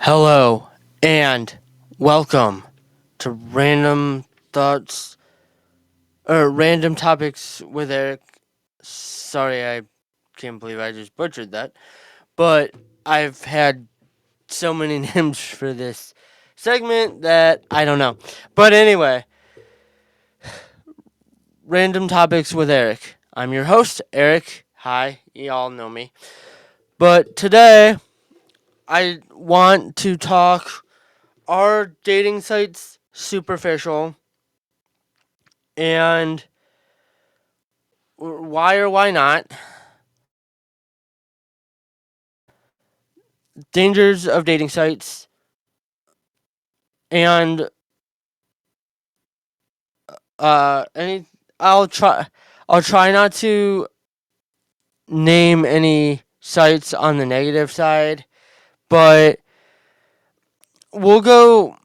Hello and welcome to Random Thoughts or Random Topics with Eric. Sorry, I can't believe I just butchered that, but I've had so many names for this segment that I don't know. But anyway, Random Topics with Eric. I'm your host, Eric. Hi, y'all know me. But today, I want to talk, are dating sites superficial? And why or why not? Dangers of dating sites, and any. I'll try. I'll try not to name any sites on the negative side, but we'll go.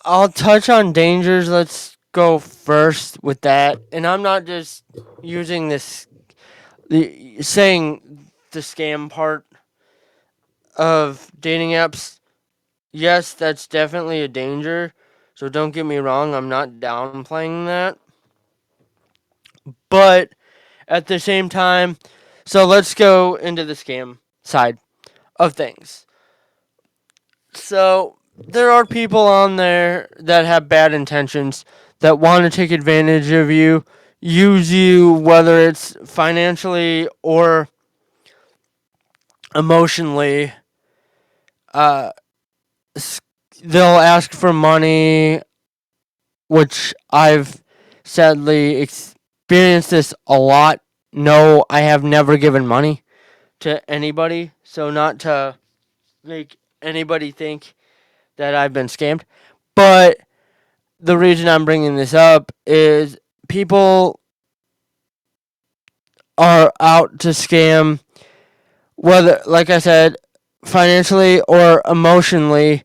I'll touch on dangers. Let's go first with that, and I'm not just using saying the scam part of dating apps. Yes, that's definitely a danger. So don't get me wrong, I'm not downplaying that. But at the same time, so let's go into the scam side of things. So there are people on there that have bad intentions that want to take advantage of you, use you, whether it's financially or emotionally. Uh, they'll ask for money, which I've sadly experienced this a lot. No, I have never given money to anybody, so not to make anybody think that I've been scammed. But the reason I'm bringing this up is people are out to scam, whether, like I said, financially or emotionally.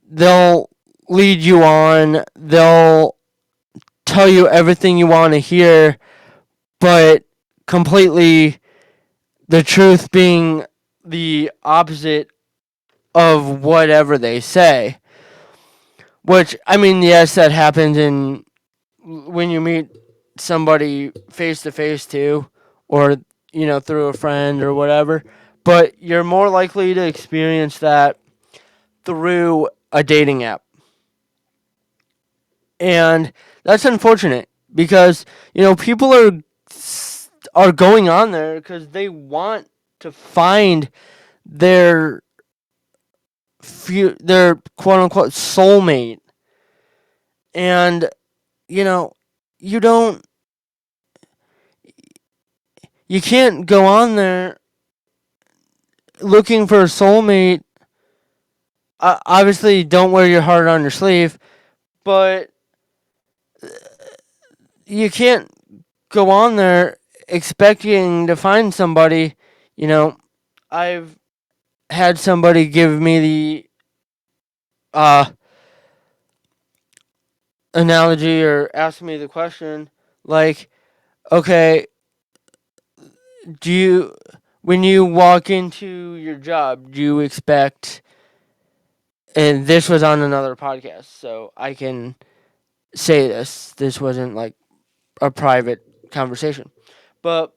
They'll lead you on, they'll tell you everything you want to hear, but completely the truth being the opposite of whatever they say. Which, I mean, yes, that happens in when you meet somebody face to face too, or through a friend or whatever. But you're more likely to experience that through a dating app, and that's unfortunate because people are going on there because they want to find their their quote unquote soulmate, and you know you don't you can't go on there looking for a soulmate. Obviously, don't wear your heart on your sleeve, but you can't go on there expecting to find somebody. You know, I've had somebody give me the analogy or ask me the question like, okay, do you when you walk into your job, do you expect, and this was on another podcast, so I can say this wasn't like a private conversation, but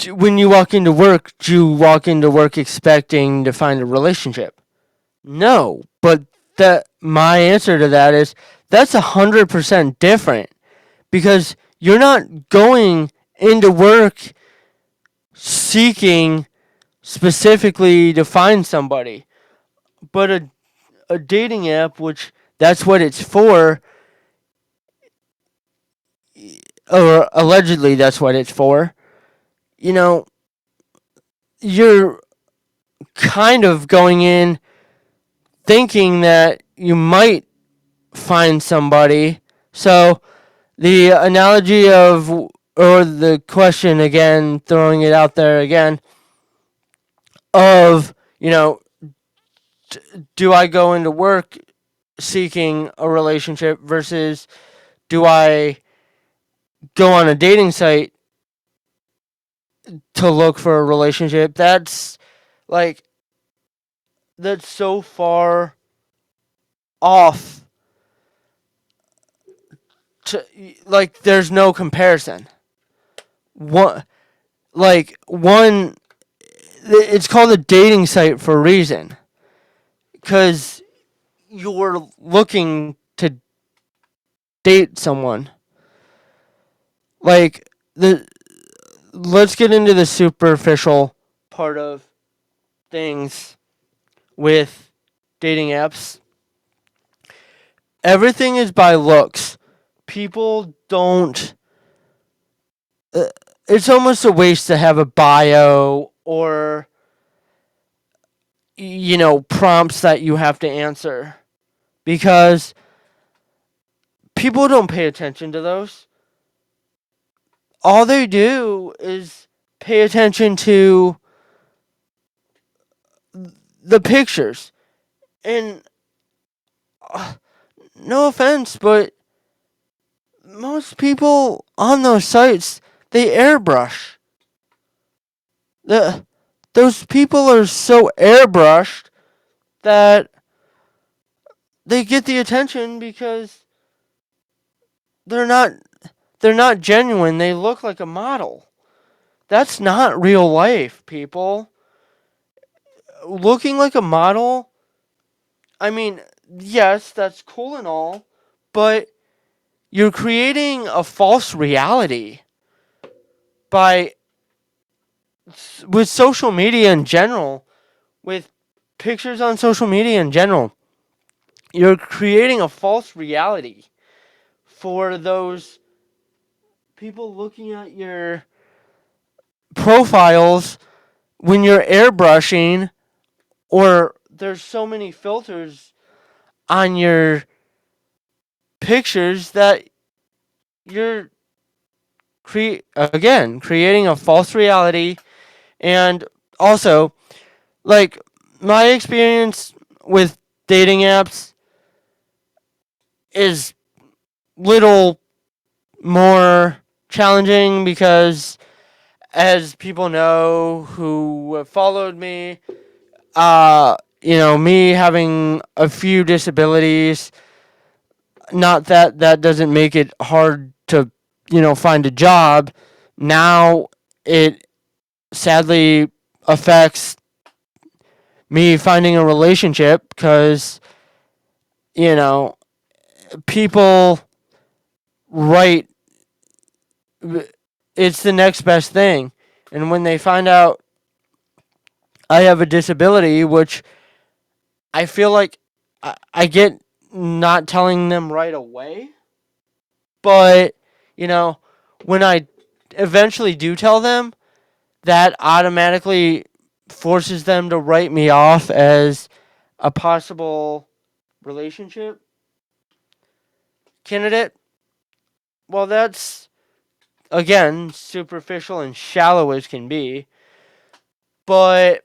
when you walk into work, do you walk into work expecting to find a relationship? No, but my answer to that is that's 100% different, because you're not going into work seeking specifically to find somebody, but a dating app, which that's what it's for, or allegedly that's what it's for. You know, you're kind of going in thinking that you might find somebody. So the analogy of, or the question again, throwing it out there again, of, do I go into work seeking a relationship versus do I go on a dating site to look for a relationship? That's Like, that's so far off to, like, there's no comparison. One, it's called a dating site for a reason, because you're looking to date someone. Like, the let's get into the superficial part of things with dating apps. Everything is by looks. People don't. Uh, it's almost a waste to have a bio or, prompts that you have to answer, because people don't pay attention to those. All they do is pay attention to the pictures. And no offense, but most people on those sites, they airbrush. Those people are so airbrushed that they get the attention because they're not they're not genuine. They look like a model. That's not real life, people. Looking like a model, I mean, yes, that's cool and all, but you're creating a false reality by with social media in general, with pictures on social media in general. You're creating a false reality for those people looking at your profiles when you're airbrushing, or there's so many filters on your pictures that you're creating a false reality. And also, like, my experience with dating apps is little more challenging because, as people know who have followed me, me having a few disabilities, not that that doesn't make it hard to, find a job. Now it sadly affects me finding a relationship because, you know, people write it's the next best thing. And when they find out I have a disability, which I feel like I get not telling them right away, but, you know, when I eventually do tell them, that automatically forces them to write me off as a possible relationship candidate. Well, that's, again, superficial and shallow as can be, but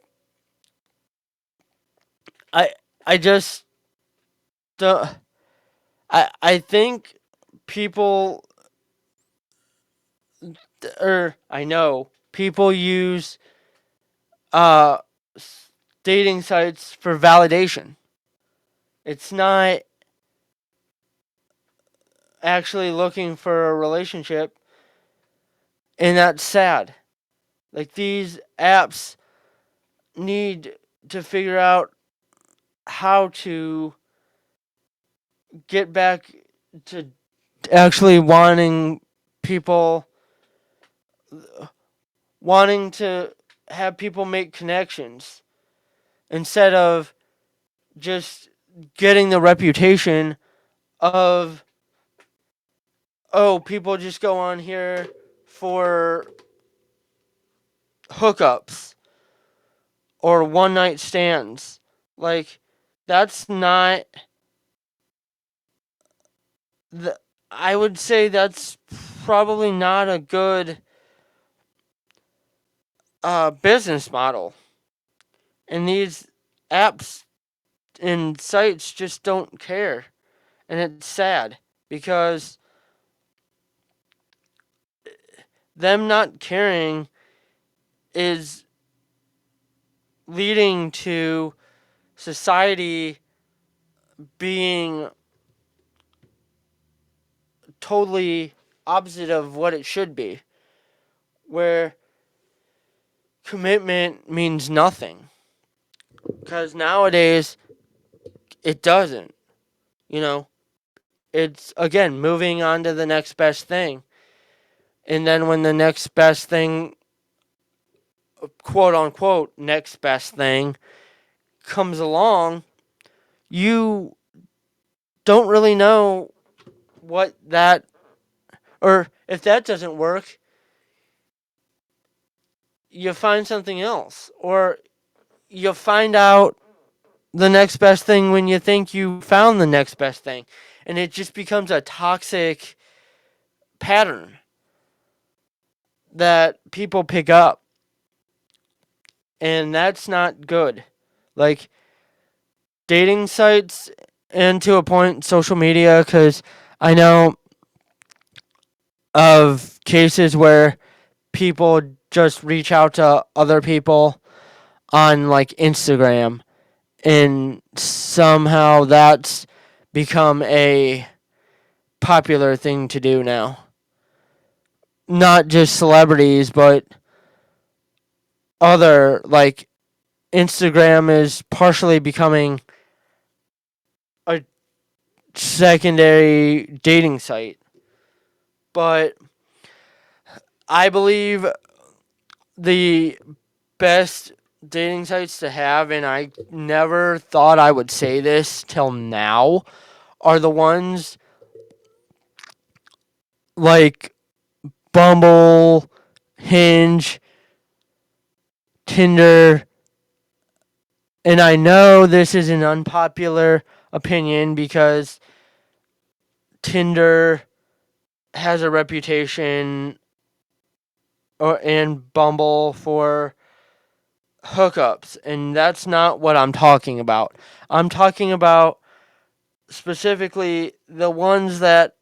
I I just don't. I think people, or I know people use uh dating sites for validation. It's not actually looking for a relationship, and that's sad. Like, these apps need to figure out how to get back to actually people wanting to have people make connections instead of just getting the reputation of, oh, people just go on here for hookups or one night stands. Like, that's not the I would say that's probably not a good business model. And these apps and sites just don't care. And it's sad because them not caring is leading to society being totally opposite of what it should be, where commitment means nothing. Because nowadays, it doesn't. You know, it's, again, moving on to the next best thing. And then when the next best thing, quote unquote, next best thing comes along, you don't really know what that, or if that doesn't work, you find something else. Or you find out the next best thing when you think you found the next best thing. And it just becomes a toxic pattern that people pick up. And that's not good. Like, dating sites, and to a point, social media, because I know of cases where people just reach out to other people on, like, Instagram, and somehow that's become a popular thing to do now. Not just celebrities, but other, like, Instagram is partially becoming a secondary dating site. But I believe the best dating sites to have, and I never thought I would say this till now, are the ones like Bumble, Hinge, Tinder. And I know this is an unpopular opinion because Tinder has a reputation, and Bumble, for hookups, and that's not what I'm talking about. I'm talking about specifically the ones that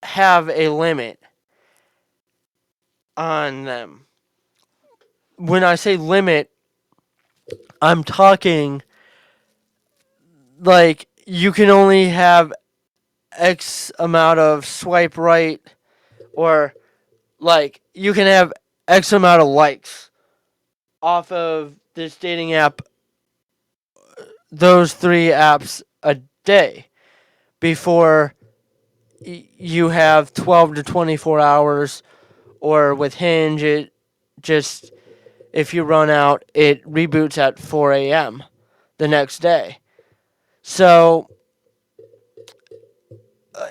have a limit on them. When I say limit, I'm talking like you can only have X amount of swipe right, or like you can have X amount of likes off of this dating app, those three apps a day, before you have 12 to 24 hours. Or with Hinge, it just, if you run out, it reboots at 4 a.m. the next day. So,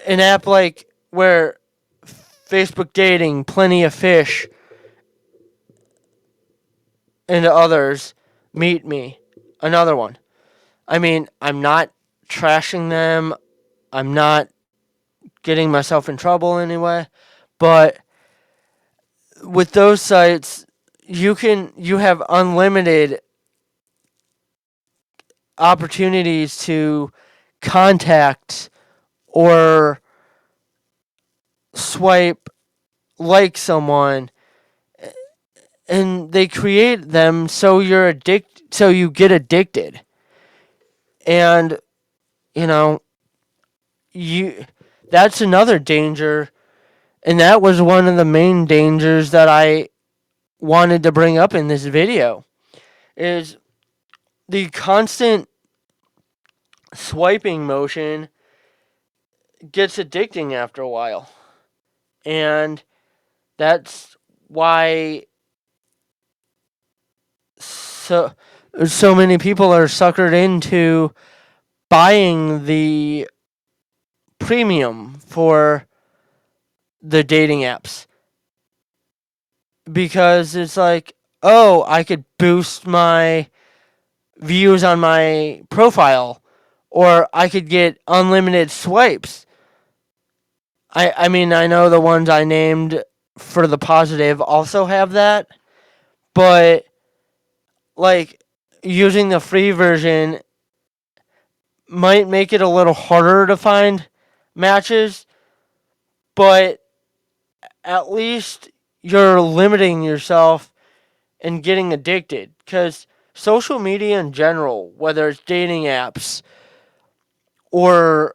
an app like where Facebook Dating, Plenty of Fish, and others, Meet Me, another one. I mean, I'm not trashing them. I'm not getting myself in trouble anyway. But with those sites, you have unlimited opportunities to contact or swipe like someone, and they create them so so you get addicted. And you know, you that's another danger, and that was one of the main dangers that I wanted to bring up in this video, is the constant swiping motion gets addicting after a while. And that's why so many people are suckered into buying the premium for the dating apps, because it's like, oh, I could boost my views on my profile, or I could get unlimited swipes. I mean, I know the ones I named for the positive also have that, but like, using the free version might make it a little harder to find matches, but at least you're limiting yourself and getting addicted. Because social media in general, whether it's dating apps or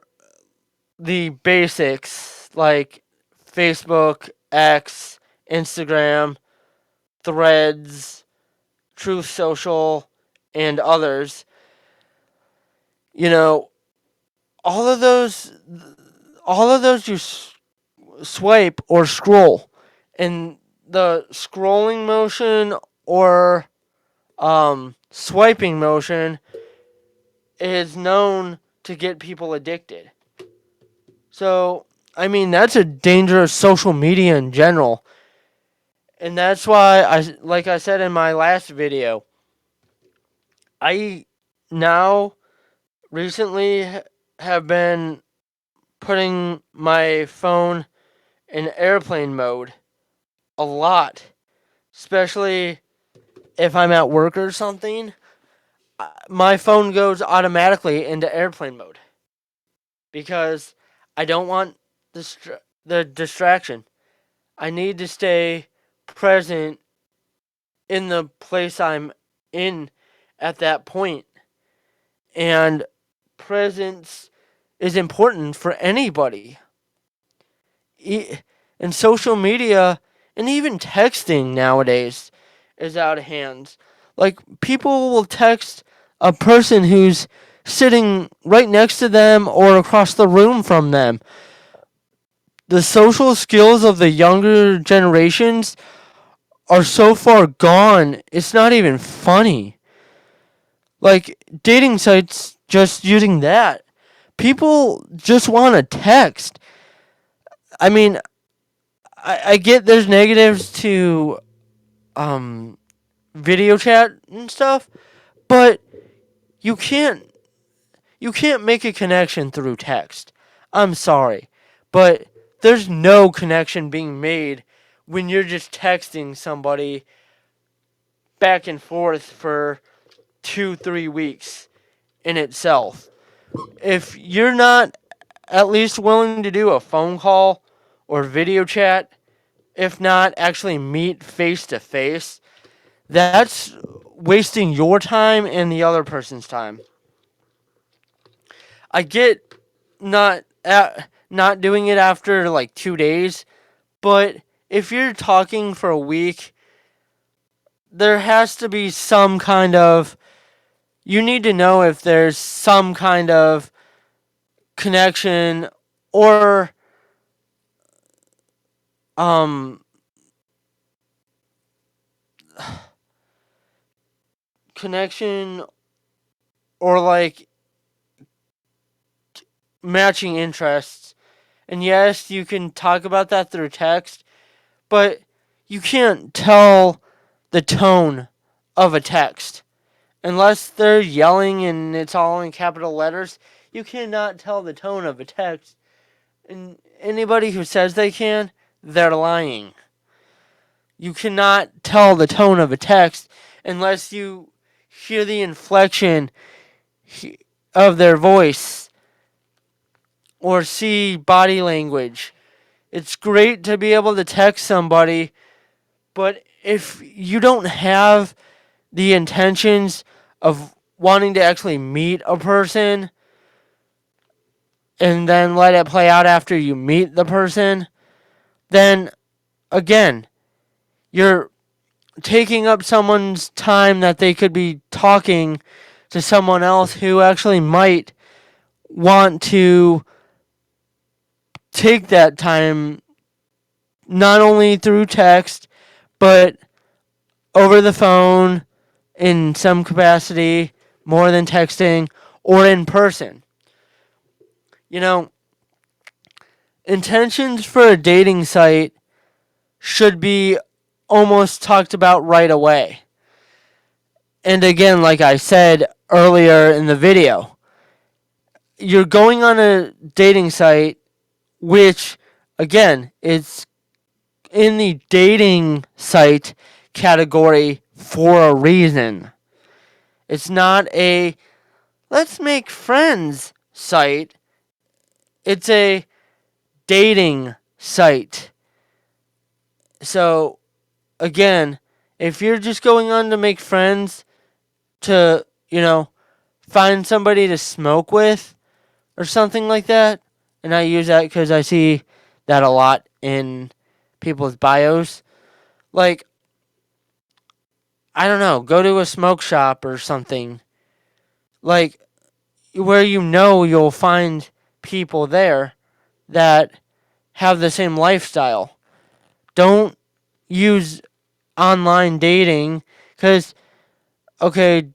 the basics like Facebook, X, Instagram, Threads, Truth Social, and others, you know, all of those you swipe or scroll, and the scrolling motion or swiping motion is known to get people addicted. So, I mean, that's a dangerous social media in general. And that's why, like I said in my last video, I now recently have been putting my phone in airplane mode a lot, especially if I'm at work or something. My phone goes automatically into airplane mode because I don't want the distraction. I need to stay present in the place I'm in at that point. And presence is important for anybody. And social media and even texting nowadays is out of hand. Like, people will text a person who's sitting right next to them or across the room from them. The social skills of the younger generations are so far gone, it's not even funny. Like, dating sites, just using that. People just want to text. I mean, I get there's negatives to video chat and stuff, but you can't make a connection through text. I'm sorry, but there's no connection being made when you're just texting somebody back and forth for 2-3 weeks in itself. If you're not at least willing to do a phone call or video chat, if not actually meet face to face, that's wasting your time and the other person's time. I get not doing it after like 2 days, but if you're talking for a week, there has to be some kind of, you need to know if there's some kind of connection or um connection or like matching interests. And yes, you can talk about that through text, but you can't tell the tone of a text. Unless they're yelling and it's all in capital letters, you cannot tell the tone of a text. And anybody who says they can, they're lying. You cannot tell the tone of a text unless you hear the inflection of their voice or see body language. It's great to be able to text somebody, but if you don't have the intentions of wanting to actually meet a person and then let it play out after you meet the person, then again, you're taking up someone's time that they could be talking to someone else who actually might want to take that time not only through text but over the phone in some capacity, more than texting, or in person. You know, intentions for a dating site should be almost talked about right away. And again, like I said earlier in the video, you're going on a dating site, which, again, is in the dating site category for a reason. It's not a let's make friends site. It's a dating site. So, again, if you're just going on to make friends, to, find somebody to smoke with or something like that. And I use that because I see that a lot in people's bios. Like, I don't know, go to a smoke shop or something. Like, where you'll find people there that have the same lifestyle. Don't use online dating because, okay,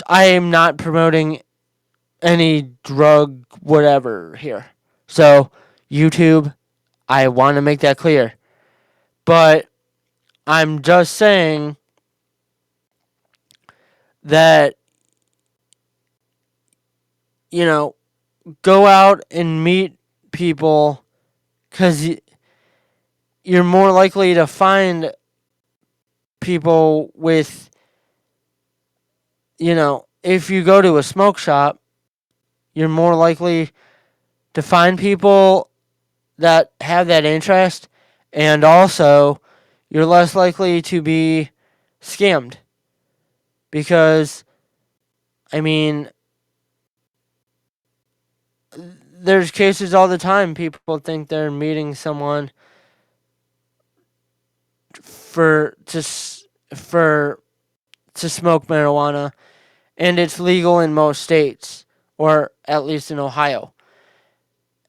I am not promoting any drug whatever here. So, YouTube, I want to make that clear. But I'm just saying that, you know, go out and meet people because you're more likely to find people with, if you go to a smoke shop, you're more likely to find people that have that interest, and also you're less likely to be scammed because, I mean, there's cases all the time people think they're meeting someone for for to smoke marijuana, and it's legal in most states, or at least in Ohio.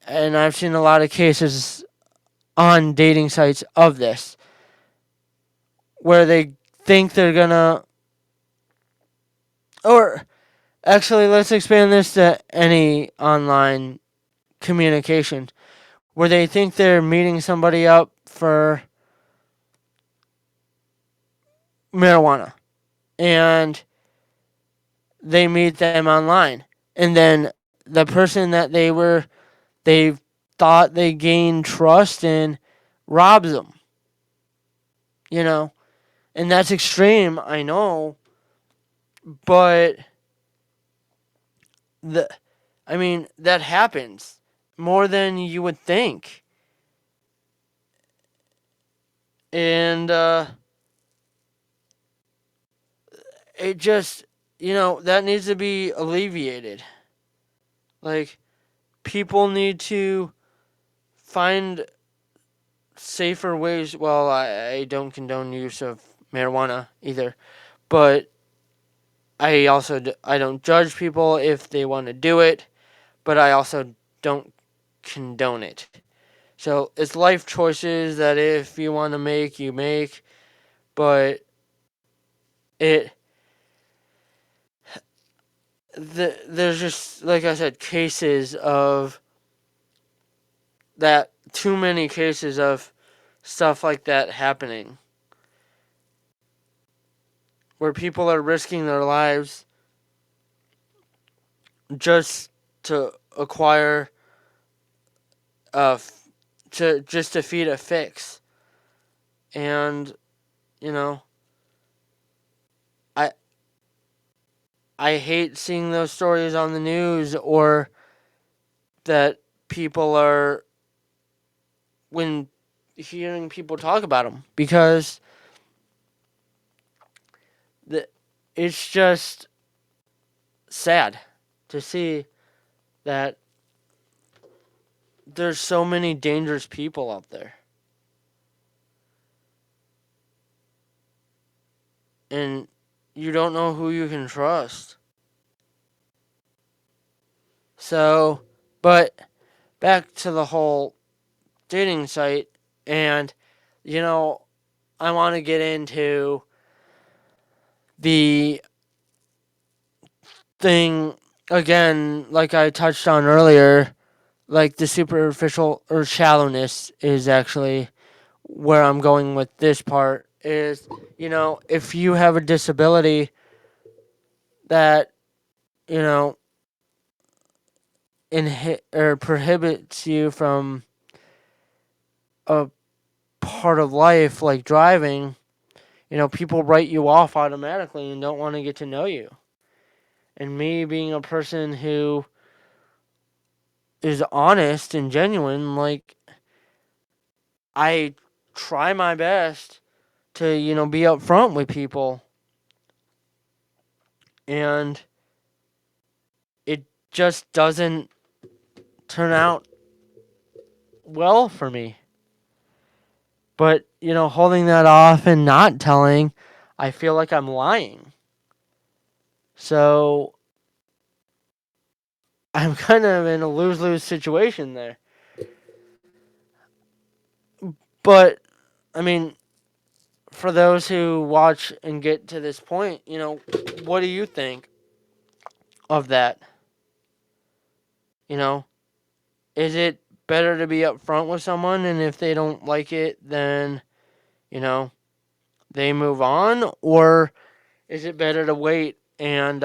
And I've seen a lot of cases on dating sites of this, where they think they're gonna, or actually, let's expand this to any online communication, where they think they're meeting somebody up for marijuana, and they meet them online, and then the person that they thought they gained trust in robs them, you know, and that's extreme, I know, but the I mean that happens more than you would think, and it just, that needs to be alleviated. Like, people need to find safer ways. Well, I don't condone use of marijuana either, but I don't judge people if they want to do it, but I also don't condone it. So it's life choices that if you want to make, you make, but it there's just, like I said, cases of that, too many cases of stuff like that happening, where people are risking their lives just to acquire a to feed a fix. And, you know I I hate seeing those stories on the news, or that people are, when hearing people talk about them, because the, it's just sad to see that there's so many dangerous people out there, and you don't know who you can trust. So, but back to the whole dating site, and, you know, I want to get into the thing again, like I touched on earlier. Like, the superficial or shallowness is actually where I'm going with this part. Is, if you have a disability that, you know or prohibits you from a part of life like driving, people write you off automatically and don't want to get to know you. And me being a person who is honest and genuine, like, I try my best to, be upfront with people. and it just doesn't turn out well for me. But, holding that off and not telling, I feel like I'm lying. So I'm kind of in a lose-lose situation there. But, I mean, for those who watch and get to this point, what do you think of that? Is it better to be upfront with someone, and if they don't like it, then, they move on? Or is it better to wait and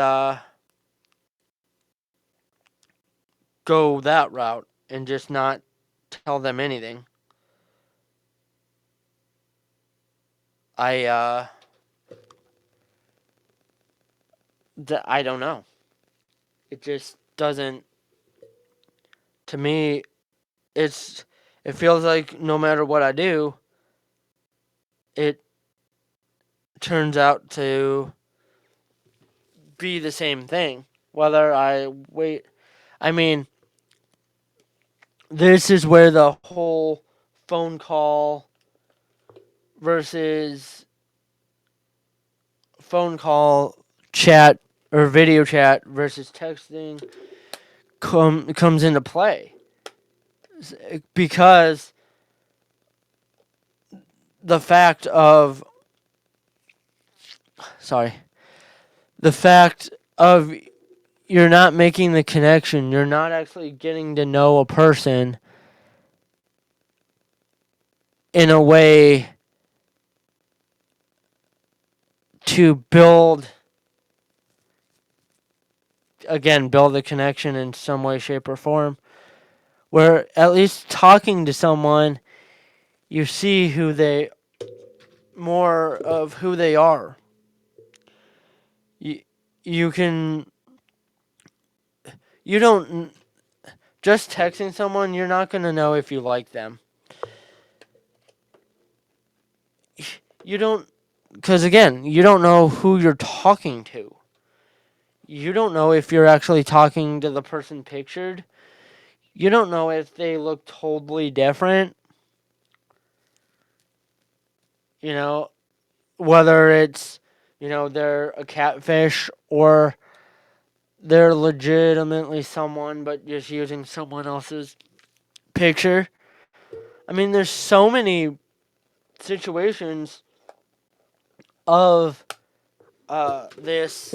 go that route and just not tell them anything? I I don't know. It just doesn't. To me, it feels like no matter what I do, it turns out to be the same thing. Whether I wait, I mean, this is where the whole phone call versus phone call chat or video chat versus texting comes into play, because the fact of sorry the fact of you're not making the connection, you're not actually getting to know a person in a way to build a connection in some way, shape, or form, where at least talking to someone, you see more of who they are. You can, you don't, just texting someone, you're not going to know if you like them. You don't, because again, you don't know who you're talking to. You don't know if you're actually talking to the person pictured. You don't know if they look totally different. You know, whether it's, they're a catfish or they're legitimately someone but just using someone else's picture. I mean, there's so many situations of this.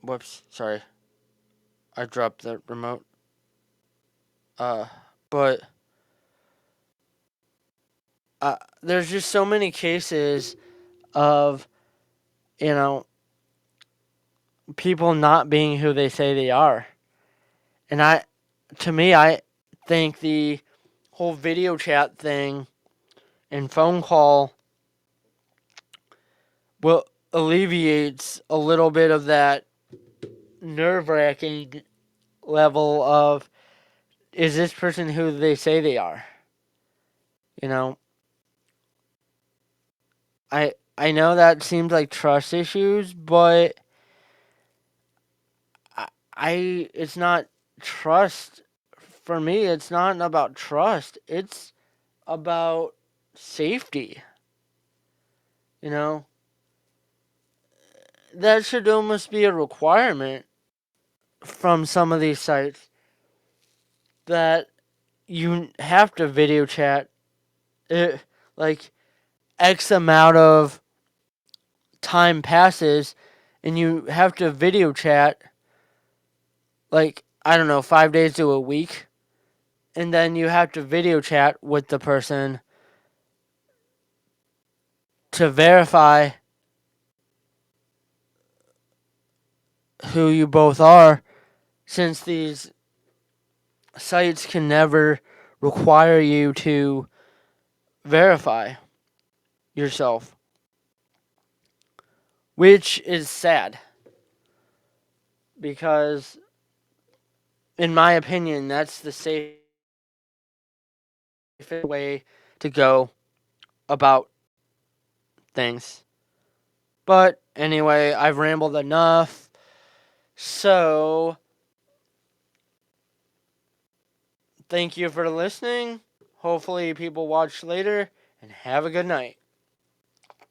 Whoops, sorry. I dropped the remote. But there's just so many cases of, you know, people not being who they say they are. And to me, I think the whole video chat thing and phone call will alleviates a little bit of that nerve-wracking level of, is this person who they say they are? You know, I know that seems like trust issues, but it's not trust. For me, it's not about trust. It's about safety. You know, that should almost be a requirement from some of these sites, that you have to video chat it, like X amount of time passes and you have to video chat, like, I don't know, 5 days to a week, and then you have to video chat with the person to verify who you both are, since these sites can never require you to verify yourself, which is sad, because in my opinion that's the safest way to go about things. But anyway, I've rambled enough. So, thank you for listening. Hopefully, people watch later, and have a good night.